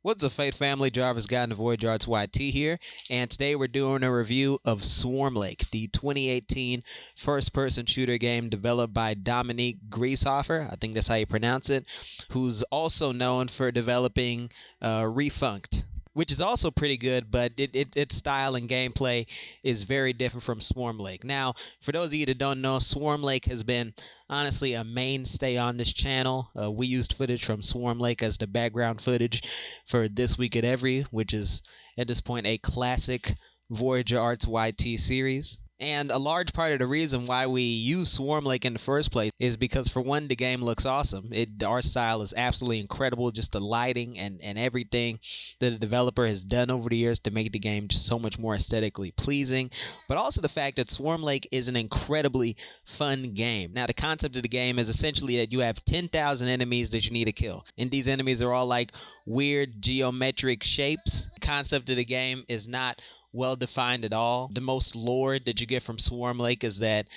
What's up, Fate family? Jarvis Guide and Voyage Arts YT here, and today we're doing a review of Swarmlake, the 2018 first-person shooter game developed by Dominique Grieshofer, I think that's how you pronounce it, who's also known for developing Refunked, which is also pretty good, but its style and gameplay is very different from Swarmlake. Now, for those of you that don't know, Swarmlake has been honestly a mainstay on this channel. We used footage from Swarmlake as the background footage for This Week at Every, which is at this point a classic Voyager Arts YT series. And a large part of the reason why we use Swarmlake in the first place is because, for one, the game looks awesome. Our style is absolutely incredible, just the lighting and everything that the developer has done over the years to make the game just so much more aesthetically pleasing. But also the fact that Swarmlake is an incredibly fun game. Now, the concept of the game is essentially that you have 10,000 enemies that you need to kill. And these enemies are all like weird geometric shapes. The concept of the game is not well defined at all. The most lore that you get from Swarmlake is that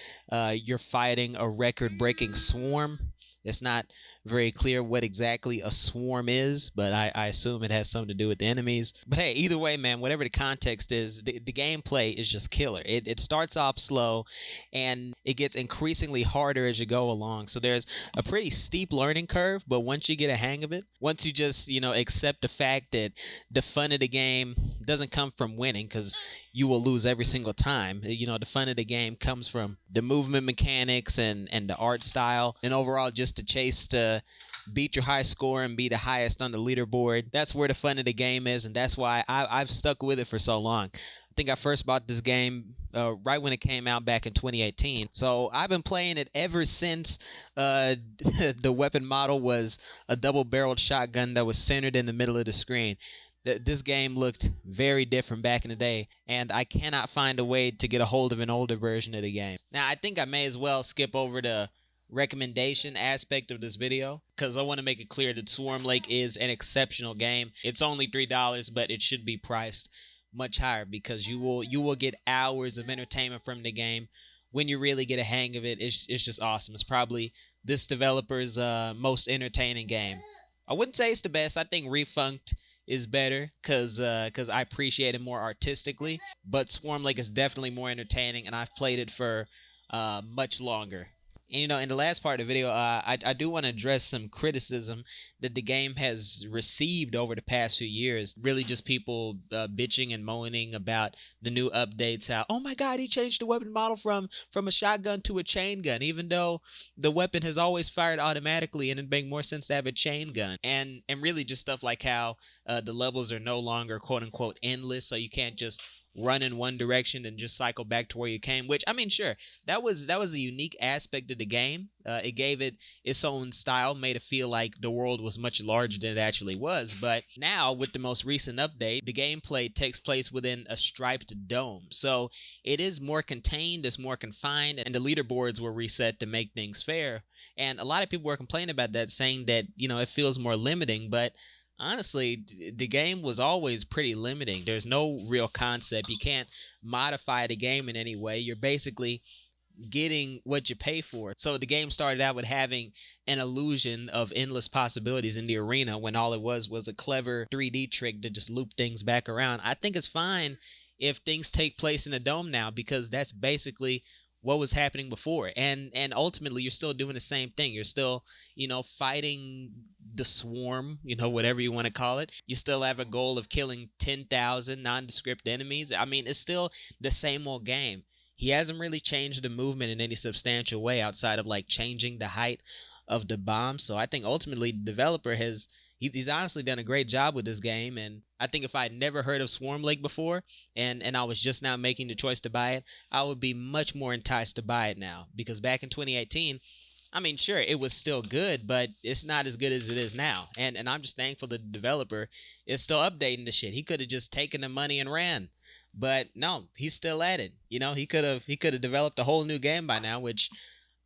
you're fighting a record-breaking swarm. It's not very clear what exactly a swarm is, but I assume it has something to do with the enemies. But hey, either way, man, whatever the context is, the gameplay is just killer. It starts off slow, and it gets increasingly harder as you go along. So there's a pretty steep learning curve, but once you get a hang of it, once you just, accept the fact that the fun of the game doesn't come from winning, because you will lose every single time. The fun of the game comes from the movement mechanics and the art style, and overall just the chase to beat your high score and be the highest on the leaderboard. That's where the fun of the game is, and that's why I've stuck with it for so long. I think I first bought this game right when it came out back in 2018. So I've been playing it ever since the weapon model was a double-barreled shotgun that was centered in the middle of the screen. This game looked very different back in the day, and I cannot find a way to get a hold of an older version of the game. Now, I think I may as well skip over the recommendation aspect of this video, because I want to make it clear that Swarmlake is an exceptional game. It's only $3, but it should be priced much higher, because you will get hours of entertainment from the game. When you really get a hang of it, it's just awesome. It's probably this developer's most entertaining game. I wouldn't say it's the best. I think Refunked is better because I appreciate it more artistically, but Swarmlake is definitely more entertaining, and I've played it for much longer. And in the last part of the video, I do want to address some criticism that the game has received over the past few years. Really just people bitching and moaning about the new updates. How, oh my god, he changed the weapon model from a shotgun to a chain gun, even though the weapon has always fired automatically, and it'd make more sense to have a chain gun. And really just stuff like how the levels are no longer quote-unquote endless, so you can't just run in one direction and just cycle back to where you came, which, I mean, sure, that was a unique aspect of the game. It gave it its own style, made it feel like the world was much larger than it actually was. But now, with the most recent update, the gameplay takes place within a striped dome, so it is more contained, it's more confined, and the leaderboards were reset to make things fair. And a lot of people were complaining about that, saying that, it feels more limiting, but honestly, the game was always pretty limiting. There's no real concept. You can't modify the game in any way. You're basically getting what you pay for. So the game started out with having an illusion of endless possibilities in the arena, when all it was a clever 3D trick to just loop things back around. I think it's fine if things take place in a dome now, because that's basically what was happening before, and ultimately you're still doing the same thing. You're still fighting the swarm, whatever you want to call it. You still have a goal of killing 10,000 nondescript enemies. I mean, it's still the same old game. He hasn't really changed the movement in any substantial way, outside of like changing the height of the bomb. So I think ultimately the developer he's honestly done a great job with this game. And I think if I had never heard of Swarmlake before, and I was just now making the choice to buy it, I would be much more enticed to buy it now. Because back in 2018, I mean, sure, it was still good, but it's not as good as it is now. And I'm just thankful the developer is still updating the shit. He could have just taken the money and ran. But no, he's still at it. He could have developed a whole new game by now, which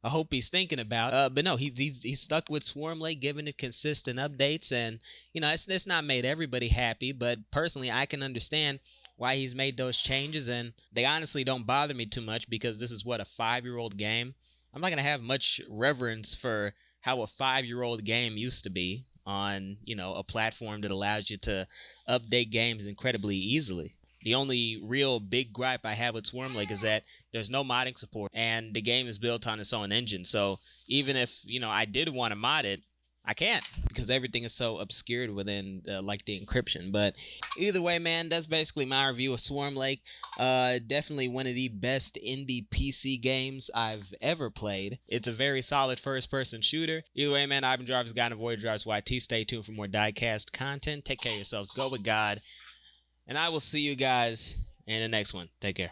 I hope he's thinking about. But no, he's stuck with Swarmlake, giving it consistent updates, and it's not made everybody happy. But personally, I can understand why he's made those changes, and they honestly don't bother me too much, because this is what, a 5-year-old game. I'm not gonna have much reverence for how a 5-year-old game used to be. on, a platform that allows you to update games incredibly easily. The only real big gripe I have with Swarmlake is that there's no modding support, and the game is built on its own engine. So even if, I did want to mod it, I can't because everything is so obscured within like the encryption. But either way, man, that's basically my review of Swarmlake. Definitely one of the best indie PC games I've ever played. It's a very solid first-person shooter. Either way, man, I've been Jarvis, guy in the Void Jarvis YT. Stay tuned for more diecast content. Take care of yourselves. Go with God. And I will see you guys in the next one. Take care.